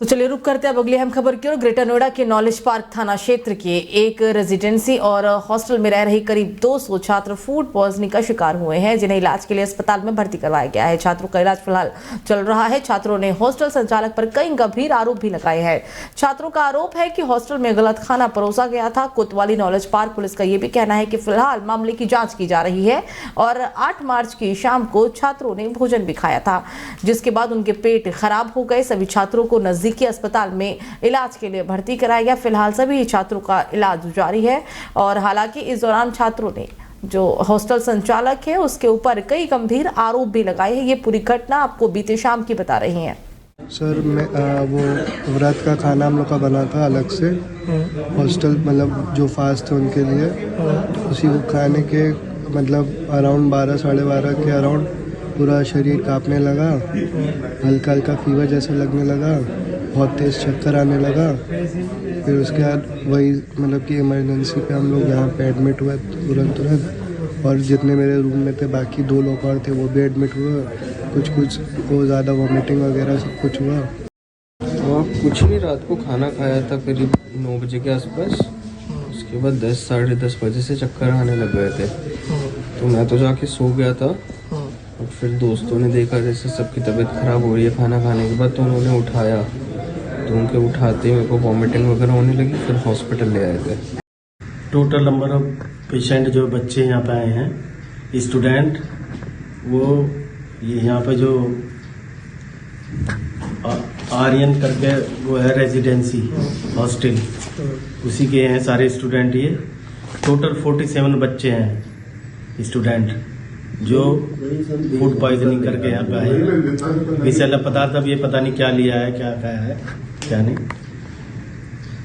तो चलिए रुक करते हैं अब अगली अहम खबर की ओर। ग्रेटर नोएडा के नॉलेज पार्क थाना क्षेत्र के एक रेजिडेंसी और हॉस्टल में रह रही करीब 200 छात्र फूड पॉइजनिंग का शिकार हुए हैं, जिन्हें इलाज के लिए अस्पताल में भर्ती करवाया गया है। छात्रों का इलाज फिलहाल चल रहा है। छात्रों ने हॉस्टल संचालक पर कई गंभीर आरोप भी लगाए हैं। छात्रों का आरोप है कि हॉस्टल में गलत खाना परोसा गया था। कोतवाली नॉलेज पार्क पुलिस का यह भी कहना है कि फिलहाल मामले की जाँच की जा रही है और 8 मार्च की शाम को छात्रों ने भोजन भी खाया था, जिसके बाद उनके पेट खराब हो गए। सभी छात्रों को नजदीकी अस्पताल में इलाज के लिए भर्ती कराया गया। फिलहाल सभी छात्रों का इलाज जारी है और हालांकि इस दौरान छात्रों ने जो हॉस्टल संचालक है उसके ऊपर कई गंभीर आरोप भी लगाए हैं। ये पूरी घटना आपको बीते शाम की बता रही हैं। सर मैं वो व्रत का खाना हम लोग का बना था अलग से हॉस्टल, मतलब जो फास्ट थे उनके लिए, तो उसी को खाने के मतलब अराउंड 12 साढ़े 12 के अराउंड पूरा शरीर कांपने लगा, हल्का हल्का फीवर जैसा लगने लगा, बहुत तेज़ चक्कर आने लगा। फिर उसके बाद वही मतलब कि इमरजेंसी पे हम लोग यहाँ पे एडमिट हुए तुरंत, और जितने मेरे रूम में थे बाकी 2 लोग और थे वो भी एडमिट हुए। कुछ को ज़्यादा वॉमिटिंग वगैरह सब कुछ हुआ। तो कुछ नहीं, रात को खाना खाया था करीब 9 बजे के आसपास। उसके बाद 10 साढ़े 10 बजे से चक्कर आने लग गए थे, तो मैं तो जाके सो गया था। और फिर दोस्तों ने देखा जैसे सबकी तबीयत ख़राब हो रही है खाना खाने के बाद, तो उन्होंने उठाया, तो उनके उठाते ही मेरे को वॉमिटिंग वगैरह होने लगी। फिर हॉस्पिटल ले आए थे। टोटल नंबर ऑफ पेशेंट जो बच्चे यहाँ पे आए हैं स्टूडेंट, वो ये यहाँ पे जो आर्यन करके वो है रेजिडेंसी हॉस्टल, उसी के हैं सारे स्टूडेंट। ये टोटल 47 बच्चे हैं स्टूडेंट जो फूड पॉइजनिंग करके यहाँ पे आए हैं। विषैला पदार्थ अब ये पता नहीं क्या लिया है, क्या खाया है क्या नहीं।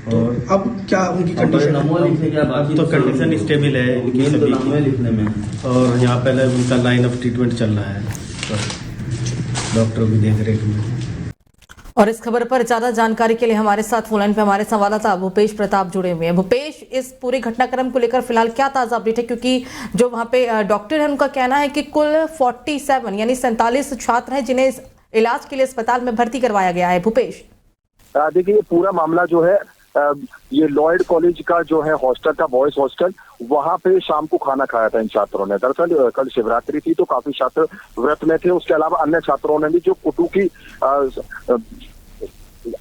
और अब क्या उनकी कंडीशन अब तो कंडीशन स्टेबल है इनकी सभी की लिखने में, और यहाँ पहले उनका लाइन ऑफ ट्रीटमेंट चल रहा है डॉक्टरों की देख रेख में। और इस खबर पर ज्यादा जानकारी के लिए हमारे साथ फोन लाइन पे हमारे संवाददाता भूपेश प्रताप जुड़े हुए हैं। भूपेश, इस पूरे घटनाक्रम को लेकर फिलहाल क्या ताजा अपडेट है, क्योंकि जो वहां पे डॉक्टर है उनका कहना है कि कुल 47 यानी 47 छात्र हैं जिन्हें इलाज के लिए अस्पताल में भर्ती करवाया गया है। भूपेश, देखिए, ये पूरा मामला जो है ये लॉयड कॉलेज का जो है हॉस्टल था, बॉयज हॉस्टल, वहां पे शाम को खाना खाया था इन छात्रों ने। दरअसल कल शिवरात्रि थी तो काफी छात्र व्रत में थे। उसके अलावा अन्य छात्रों ने भी जो कुटू की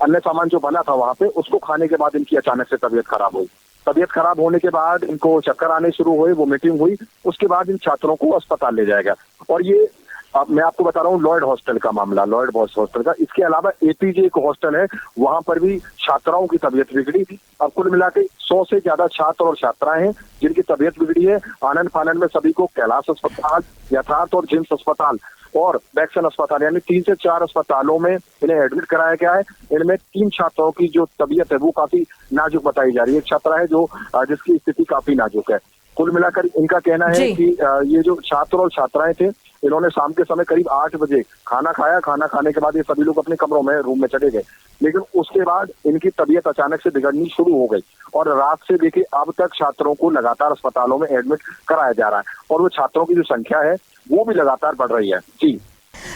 अन्य सामान जो बना था वहां पे, उसको खाने के बाद इनकी अचानक से तबीयत खराब हुई। तबीयत खराब होने के बाद इनको चक्कर आने शुरू हुए, वोमिटिंग हुई। उसके बाद इन छात्रों को अस्पताल ले जाया गया। और ये मैं आपको बता रहा हूँ लॉयड हॉस्टल का मामला, लॉयड बॉयज हॉस्टल का। इसके अलावा एपीजे एक हॉस्टल है, वहां पर भी छात्राओं की तबीयत बिगड़ी। अब कुल मिला के 100 से ज्यादा छात्र और छात्राएं हैं जिनकी तबीयत बिगड़ी है। आनंद फानंद में सभी को कैलाश अस्पताल, यथार्थ और जिम्स अस्पताल और बैक्सन अस्पताल, यानी 3 से 4 अस्पतालों में इन्हें एडमिट कराया गया है। इनमें 3 छात्राओं की जो तबीयत है वो काफी नाजुक बताई जा रही है। एक छात्रा है जो जिसकी स्थिति काफी नाजुक है। कुल मिलाकर इनका कहना है कि ये जो छात्र और छात्राएं थे, इन्होंने शाम के समय करीब 8 बजे खाना खाया। खाना खाने के बाद ये सभी लोग अपने कमरों में, रूम में चले गए, लेकिन उसके बाद इनकी तबीयत अचानक से बिगड़नी शुरू हो गई और रात से लेके अब तक छात्रों को लगातार अस्पतालों में एडमिट कराया जा रहा है और वो छात्रों की जो संख्या है वो भी लगातार बढ़ रही है। जी,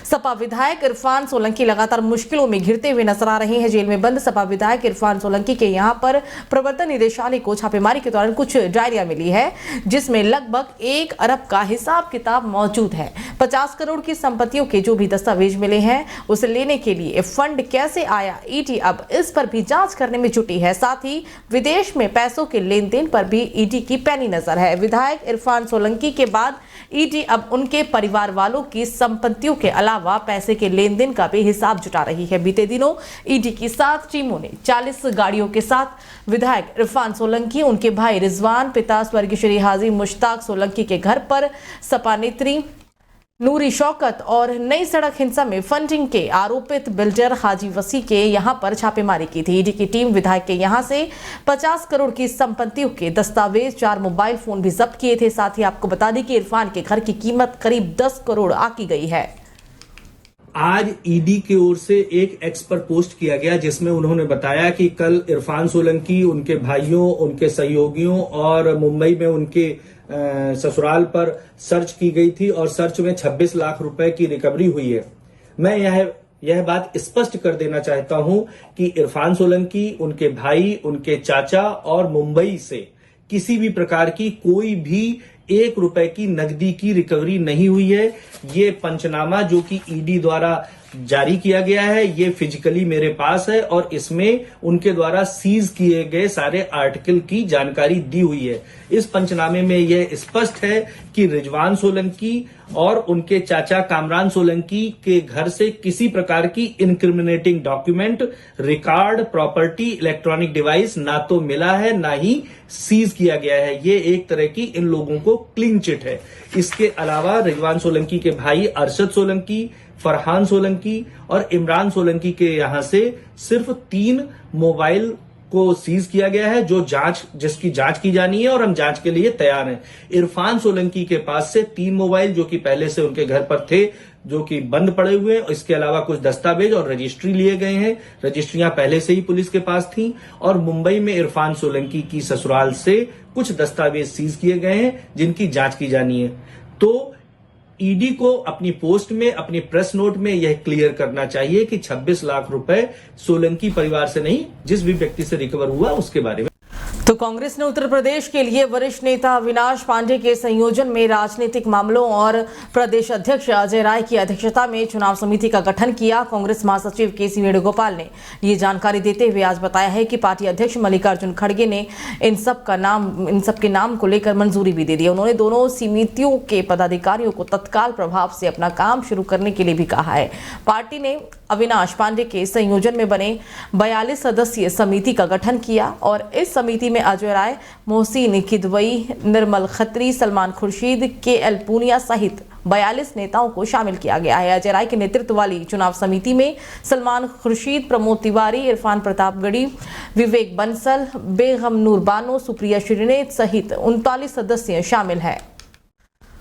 सपा विधायक इरफान सोलंकी लगातार मुश्किलों में घिरते हुए नजर आ रहे हैं। जेल में बंद सपा विधायक इरफान सोलंकी के यहां पर प्रवर्तन निदेशालय को छापेमारी के दौरान कुछ डायरियां मिली है, जिसमें लगभग 1 अरब का हिसाब किताब मौजूद है। 50 करोड़ की संपत्तियों के जो भी दस्तावेज मिले हैं उसे लेने के लिए फंड कैसे आया, ईडी अब इस पर भी जांच करने में जुटी है। साथ ही विदेश में पैसों के लेन देन पर भी ईडी की पैनी नजर है। विधायक इरफान सोलंकी के बाद ईडी अब उनके परिवार वालों की संपत्तियों के अलावा पैसे के लेन देन का भी हिसाब जुटा रही है। बीते दिनों ईडी की 7 टीमों ने 40 गाड़ियों के साथ विधायक इरफान सोलंकी, उनके भाई रिजवान, पिता स्वर्गीय श्री हाजी मुश्ताक सोलंकी के घर पर सपा नेत्री नूरी शौकत और नई सड़क हिंसा में फंडिंग के आरोपित बिल्डर हाजी वसी के यहां पर छापेमारी की थी। ईडी की टीम विधायक के यहां से 50 करोड़ की संपत्तियों के दस्तावेज, 4 मोबाइल फोन भी जब्त किए थे। साथ ही आपको बता दें कि इरफान के घर की कीमत करीब 10 करोड़ आकी गई है। आज ईडी की ओर से एक एक्स पर पोस्ट किया गया जिसमें उन्होंने बताया कि कल इरफान सोलंकी, उनके भाइयों, उनके सहयोगियों और मुंबई में उनके ससुराल पर सर्च की गई थी और सर्च में 26 लाख रुपए की रिकवरी हुई है। मैं यह यह बात स्पष्ट कर देना चाहता हूं कि इरफान सोलंकी, उनके भाई, उनके चाचा और मुंबई से किसी भी प्रकार की कोई भी 1 रुपए की नकदी की रिकवरी नहीं हुई है। ये पंचनामा जो कि ईडी द्वारा जारी किया गया है, ये फिजिकली मेरे पास है और इसमें उनके द्वारा सीज किए गए सारे आर्टिकल की जानकारी दी हुई है। इस पंचनामे में यह स्पष्ट है कि रिजवान सोलंकी और उनके चाचा कामरान सोलंकी के घर से किसी प्रकार की incriminating document, record, property, electronic device ना तो मिला है ना ही सीज किया गया है। ये एक तरह की इन लोगों को क्लीन चिट है। इसके अलावा रिजवान सोलंकी के भाई अरशद सोलंकी, फरहान सोलंकी और इमरान सोलंकी के यहां से सिर्फ 3 मोबाइल को सीज किया गया है, जिसकी जांच की जानी है और हम जांच के लिए तैयार हैं। इरफान सोलंकी के पास से 3 मोबाइल जो कि पहले से उनके घर पर थे, जो कि बंद पड़े हुए हैं। इसके अलावा कुछ दस्तावेज और रजिस्ट्री लिए गए हैं। रजिस्ट्रियां पहले से ही पुलिस के पास थी और मुंबई में इरफान सोलंकी की ससुराल से कुछ दस्तावेज सीज किए गए हैं जिनकी जांच की जानी है। तो ईडी को अपनी पोस्ट में, अपनी प्रेस नोट में यह क्लियर करना चाहिए कि 26 लाख रुपए सोलंकी परिवार से नहीं, जिस भी व्यक्ति से रिकवर हुआ उसके बारे में। तो कांग्रेस ने उत्तर प्रदेश के लिए वरिष्ठ नेता अविनाश पांडे के संयोजन में राजनीतिक मामलों और प्रदेश अध्यक्ष अजय राय की अध्यक्षता में चुनाव समिति का गठन किया। कांग्रेस महासचिव केसी वेणुगोपाल ने ये जानकारी देते हुए आज बताया है कि पार्टी अध्यक्ष मल्लिकार्जुन खड़गे ने इन सब के नाम को लेकर मंजूरी भी दे दी। उन्होंने दोनों समितियों के पदाधिकारियों को तत्काल प्रभाव से अपना काम शुरू करने के लिए भी कहा है। पार्टी ने अविनाश पांडे के संयोजन में बने 42 सदस्यीय समिति का गठन किया और इस समिति में अजय राय, मोहसिन किदवई, निर्मल खत्री, सलमान खुर्शीद, KL पूनिया सहित 42 नेताओं को शामिल किया गया है। अजय राय के नेतृत्व वाली चुनाव समिति में सलमान खुर्शीद, प्रमोद तिवारी, इरफान प्रतापगढ़ी, विवेक बंसल, बेगम नूर बानो, सुप्रिया श्रीनेत सहित 39 सदस्य शामिल हैं।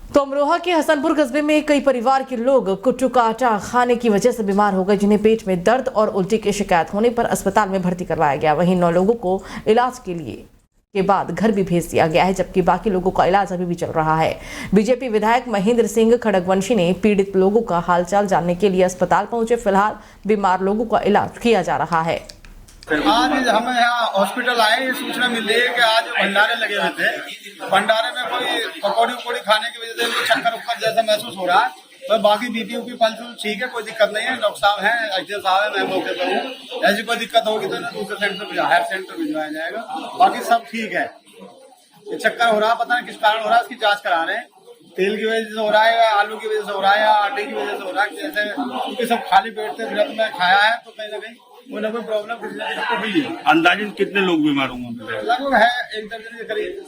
तो अमरोहा के हसनपुर कस्बे में कई परिवार के लोग कुट्टू का आटा खाने की वजह से बीमार हो गए, जिन्हें पेट में दर्द और उल्टी की शिकायत होने पर अस्पताल में भर्ती करवाया गया। वहीं 9 लोगों को इलाज के बाद घर भी भेज दिया गया है, जबकि बाकी लोगों का इलाज अभी भी चल रहा है। बीजेपी विधायक महेंद्र सिंह खड़गवंशी ने पीड़ित लोगों का हालचाल जानने के लिए अस्पताल पहुंचे। फिलहाल बीमार लोगों का इलाज किया जा रहा है। आज हम यहाँ हॉस्पिटल आए, ये सूचना मिल रही है कि आज भंडारे लगे हुए थे। भंडारे में कोई पकौड़ी उकौड़ी खाने की वजह से चक्कर उक्कर जैसा महसूस हो रहा है। तो बाकी बीपी उपी पल्स ठीक है, कोई दिक्कत नहीं है। डॉक्टर साहब हैं, एचओ साहब है, मैं मौके पर हूँ। ऐसी कोई दिक्कत होगी तो दूसरे सेंटर, हायर सेंटर भिजवाया जाएगा। बाकी सब ठीक है। ये चक्कर हो रहा है, पता नहीं किस कारण हो रहा है, इसकी जाँच करा रहे हैं। तेल की वजह से हो रहा है या आलू की वजह से हो रहा है या आटे की वजह से हो रहा है, जैसे क्योंकि सब खाली पेट से व्रत में खाया है तो कहीं ना कहीं कोई ना कोई प्रॉब्लम किसी सबको हुई है। अंदाजन कितने लोग बीमार होंगे? लगभग है 1 दर्जन के करीब।